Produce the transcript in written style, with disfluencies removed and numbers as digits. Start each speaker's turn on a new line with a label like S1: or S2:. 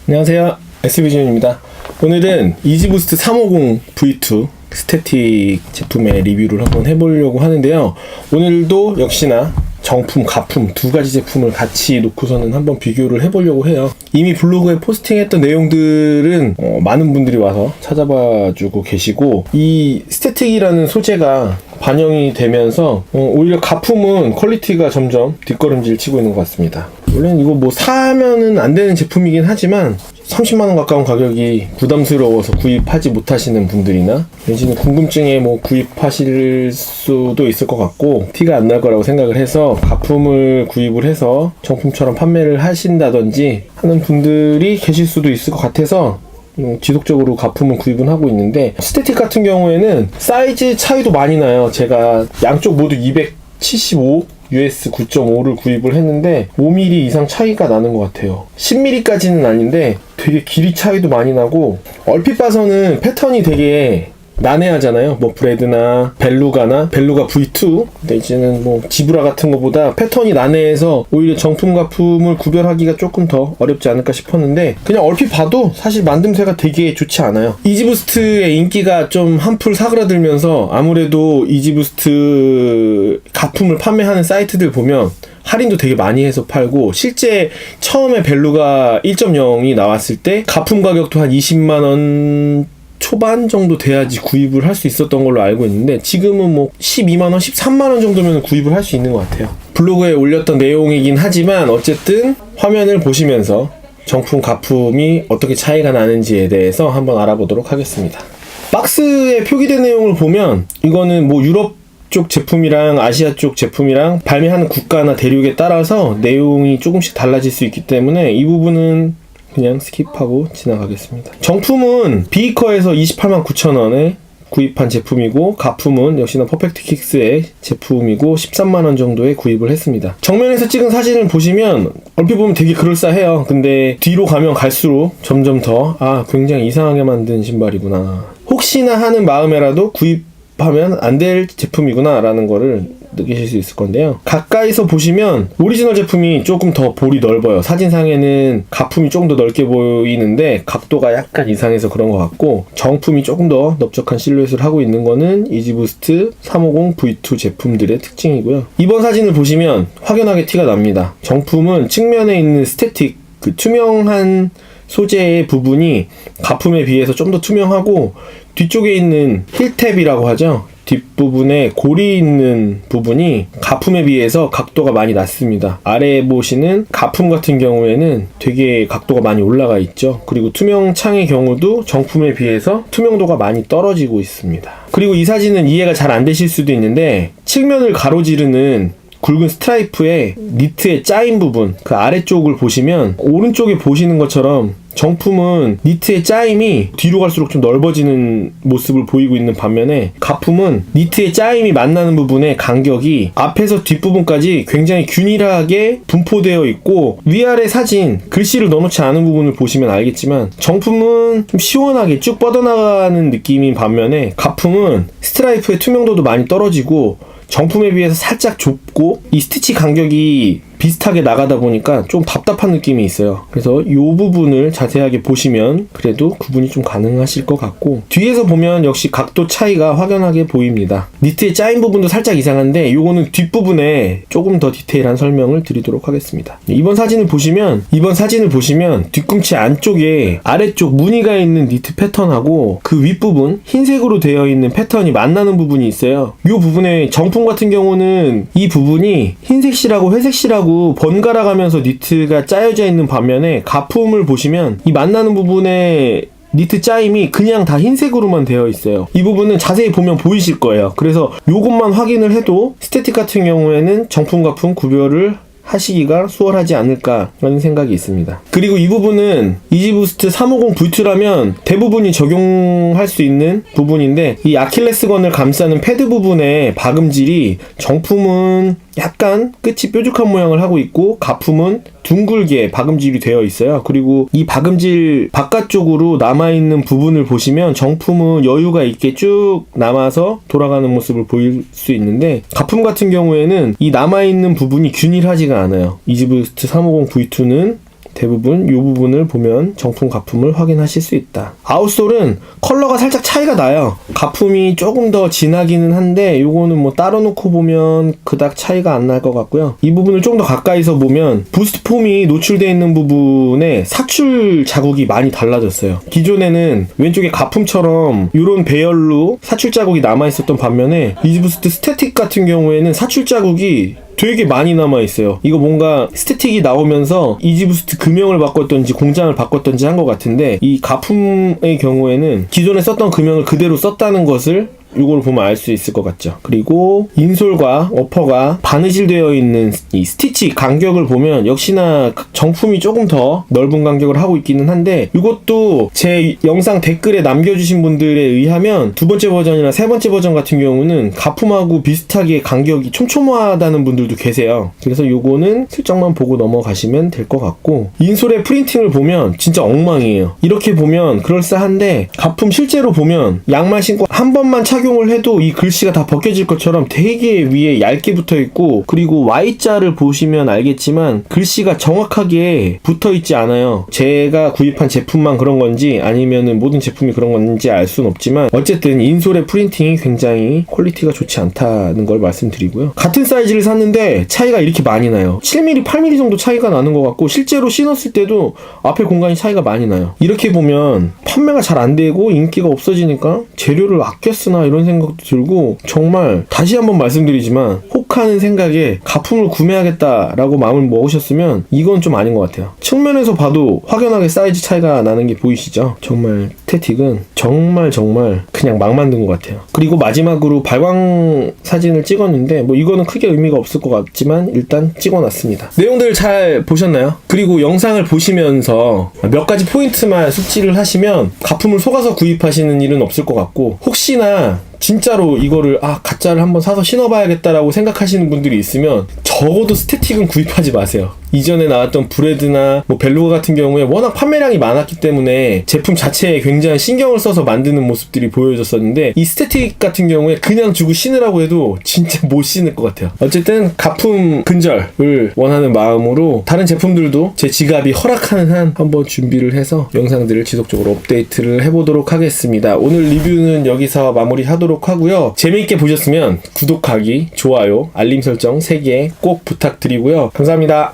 S1: 안녕하세요, SB준입니다. 오늘은 이지부스트 350 V2 스태틱 제품의 리뷰를 한번 해보려고 하는데요. 오늘도 역시나 정품, 가품 두 가지 제품을 같이 놓고서는 한번 비교를 해보려고 해요. 이미 블로그에 포스팅했던 내용들은 많은 분들이 와서 찾아봐주고 계시고, 이 스태틱이라는 소재가 반영이 되면서 오히려 가품은 퀄리티가 점점 뒷걸음질 치고 있는 것 같습니다. 원래는 이거 뭐 사면은 안 되는 제품이긴 하지만 30만원 가까운 가격이 부담스러워서 구입하지 못하시는 분들이나 내지는 궁금증에 뭐 구입하실 수도 있을 것 같고 티가 안 날 거라고 생각을 해서 가품을 구입을 해서 정품처럼 판매를 하신다든지 하는 분들이 계실 수도 있을 것 같아서 지속적으로 가품을 구입은 하고 있는데, 스태틱 같은 경우에는 사이즈 차이도 많이 나요. 제가 양쪽 모두 275 US 9.5를 구입을 했는데 5mm 이상 차이가 나는 것 같아요. 10mm까지는 아닌데 되게 길이 차이도 많이 나고, 얼핏 봐서는 패턴이 되게 난해하잖아요. 뭐 브레드나 벨루가 V2 내지는 뭐 지브라 같은 거보다 패턴이 난해해서 오히려 정품 가품을 구별하기가 조금 더 어렵지 않을까 싶었는데, 그냥 얼핏 봐도 사실 만듦새가 되게 좋지 않아요. 이지부스트의 인기가 좀 한풀 사그라들면서 아무래도 이지부스트 가품을 판매하는 사이트들 보면 할인도 되게 많이 해서 팔고, 실제 처음에 벨루가 1.0이 나왔을 때 가품 가격도 한 20만원 초반 정도 돼야지 구입을 할 수 있었던 걸로 알고 있는데, 지금은 뭐 12만원, 13만원 정도면 구입을 할 수 있는 것 같아요. 블로그에 올렸던 내용이긴 하지만 어쨌든 화면을 보시면서 정품 가품이 어떻게 차이가 나는지에 대해서 한번 알아보도록 하겠습니다. 박스에 표기된 내용을 보면 이거는 뭐 유럽 쪽 제품이랑 아시아 쪽 제품이랑 발매하는 국가나 대륙에 따라서 내용이 조금씩 달라질 수 있기 때문에 이 부분은 그냥 스킵하고 지나가겠습니다. 정품은 비이커에서 289,000원에 구입한 제품이고, 가품은 역시나 퍼펙트킥스의 제품이고 13만원 정도에 구입을 했습니다. 정면에서 찍은 사진을 보시면 얼핏 보면 되게 그럴싸해요. 근데 뒤로 가면 갈수록 점점 더 굉장히 이상하게 만든 신발이구나, 혹시나 하는 마음에라도 구입하면 안 될 제품이구나 라는 거를 느끼실 수 있을 건데요. 가까이서 보시면 오리지널 제품이 조금 더 볼이 넓어요. 사진상에는 가품이 조금 더 넓게 보이는데 각도가 약간 이상해서 그런 것 같고, 정품이 조금 더 넓적한 실루엣을 하고 있는 거는 이지부스트 350 V2 제품들의 특징이고요. 이번 사진을 보시면 확연하게 티가 납니다. 정품은 측면에 있는 스태틱, 그 투명한 소재의 부분이 가품에 비해서 좀 더 투명하고, 뒤쪽에 있는 힐탭이라고 하죠. 뒷부분에 골이 있는 부분이 가품에 비해서 각도가 많이 낮습니다. 아래에 보시는 가품 같은 경우에는 되게 각도가 많이 올라가 있죠. 그리고 투명 창의 경우도 정품에 비해서 투명도가 많이 떨어지고 있습니다. 그리고 이 사진은 이해가 잘 안 되실 수도 있는데, 측면을 가로지르는 굵은 스트라이프의 니트의 짜인 부분, 그 아래쪽을 보시면 오른쪽에 보시는 것처럼 정품은 니트의 짜임이 뒤로 갈수록 좀 넓어지는 모습을 보이고 있는 반면에, 가품은 니트의 짜임이 만나는 부분의 간격이 앞에서 뒷부분까지 굉장히 균일하게 분포되어 있고, 위아래 사진 글씨를 넣어놓지 않은 부분을 보시면 알겠지만 정품은 좀 시원하게 쭉 뻗어나가는 느낌인 반면에, 가품은 스트라이프의 투명도도 많이 떨어지고 정품에 비해서 살짝 좁고, 이 스티치 간격이 비슷하게 나가다 보니까 좀 답답한 느낌이 있어요. 그래서 이 부분을 자세하게 보시면 그래도 구분이 좀 가능하실 것 같고, 뒤에서 보면 역시 각도 차이가 확연하게 보입니다. 니트의 짜인 부분도 살짝 이상한데 이거는 뒷부분에 조금 더 디테일한 설명을 드리도록 하겠습니다. 이번 사진을 보시면 뒤꿈치 안쪽에 아래쪽 무늬가 있는 니트 패턴하고 그 윗부분 흰색으로 되어 있는 패턴이 만나는 부분이 있어요. 이 부분에 정품 같은 경우는 이 부분이 흰색실하고 회색실하고 번갈아 가면서 니트가 짜여져 있는 반면에, 가품을 보시면 이 만나는 부분에 니트 짜임이 그냥 다 흰색으로만 되어 있어요. 이 부분은 자세히 보면 보이실 거예요. 그래서 요것만 확인을 해도 스태틱 같은 경우에는 정품 가품 구별을 하시기가 수월하지 않을까라는 생각이 있습니다. 그리고 이 부분은 이지부스트 350 V2라면 대부분이 적용할 수 있는 부분인데, 이 아킬레스건을 감싸는 패드 부분의 박음질이 정품은 약간 끝이 뾰족한 모양을 하고 있고, 가품은 둥글게 박음질이 되어 있어요. 그리고 이 박음질 바깥쪽으로 남아있는 부분을 보시면 정품은 여유가 있게 쭉 남아서 돌아가는 모습을 보일 수 있는데, 가품 같은 경우에는 이 남아있는 부분이 균일하지가 않아요. 이지부스트 350 V2는 대부분 이 부분을 보면 정품 가품을 확인하실 수 있다. 아웃솔은 컬러가 살짝 차이가 나요. 가품이 조금 더 진하기는 한데 요거는 뭐 따로 놓고 보면 그닥 차이가 안 날 것 같고요. 이 부분을 좀 더 가까이서 보면 부스트 폼이 노출되어 있는 부분에 사출 자국이 많이 달라졌어요. 기존에는 왼쪽에 가품처럼 이런 배열로 사출 자국이 남아있었던 반면에 이지부스트 스태틱 같은 경우에는 사출 자국이 되게 많이 남아있어요. 이거 뭔가 스태틱이 나오면서 이지부스트 금형을 바꿨던지 공장을 바꿨던지 한 것 같은데, 이 가품의 경우에는 기존에 썼던 금형을 그대로 썼다는 것을 이걸 보면 알 수 있을 것 같죠. 그리고 인솔과 어퍼가 바느질 되어 있는 이 스티치 간격을 보면 역시나 정품이 조금 더 넓은 간격을 하고 있기는 한데, 이것도 제 영상 댓글에 남겨주신 분들에 의하면 두 번째 버전이나 세 번째 버전 같은 경우는 가품하고 비슷하게 간격이 촘촘하다는 분들도 계세요. 그래서 요거는 슬쩍만 보고 넘어가시면 될 것 같고, 인솔의 프린팅을 보면 진짜 엉망이에요. 이렇게 보면 그럴싸한데 가품 실제로 보면 양말 신고 한 번만 착용을 해도 이 글씨가 다 벗겨질 것처럼 되게 위에 얇게 붙어 있고, 그리고 Y자를 보시면 알겠지만 글씨가 정확하게 붙어 있지 않아요. 제가 구입한 제품만 그런 건지 아니면은 모든 제품이 그런 건지 알 수는 없지만, 어쨌든 인솔의 프린팅이 굉장히 퀄리티가 좋지 않다는 걸 말씀드리고요. 같은 사이즈를 샀는데 차이가 이렇게 많이 나요. 7mm, 8mm 정도 차이가 나는 것 같고, 실제로 신었을 때도 앞에 공간이 차이가 많이 나요. 이렇게 보면 판매가 잘 안 되고 인기가 없어지니까 재료를 아껴 쓰나 이런 생각도 들고, 정말 다시 한번 말씀드리지만 혹하는 생각에 가품을 구매하겠다라고 마음을 먹으셨으면 이건 좀 아닌 것 같아요. 측면에서 봐도 확연하게 사이즈 차이가 나는 게 보이시죠? 정말 스태틱은 정말 그냥 막 만든 것 같아요. 그리고 마지막으로 발광 사진을 찍었는데 뭐 이거는 크게 의미가 없을 것 같지만 일단 찍어놨습니다. 내용들 잘 보셨나요? 그리고 영상을 보시면서 몇 가지 포인트만 숙지를 하시면 가품을 속아서 구입하시는 일은 없을 것 같고, 혹시나 진짜로 이거를 가짜를 한번 사서 신어봐야겠다라고 생각하시는 분들이 있으면 적어도 스태틱은 구입하지 마세요. 이전에 나왔던 브레드나 뭐 벨루가 같은 경우에 워낙 판매량이 많았기 때문에 제품 자체에 굉장히 신경을 써서 만드는 모습들이 보여졌었는데, 이 스태틱 같은 경우에 그냥 주고 신으라고 해도 진짜 못 신을 것 같아요. 어쨌든 가품 근절을 원하는 마음으로 다른 제품들도 제 지갑이 허락하는 한 한번 준비를 해서 영상들을 지속적으로 업데이트를 해보도록 하겠습니다. 오늘 리뷰는 여기서 마무리하도록 하고요. 재미있게 보셨으면 구독하기, 좋아요, 알림 설정 3개 꼭 부탁드리고요. 감사합니다.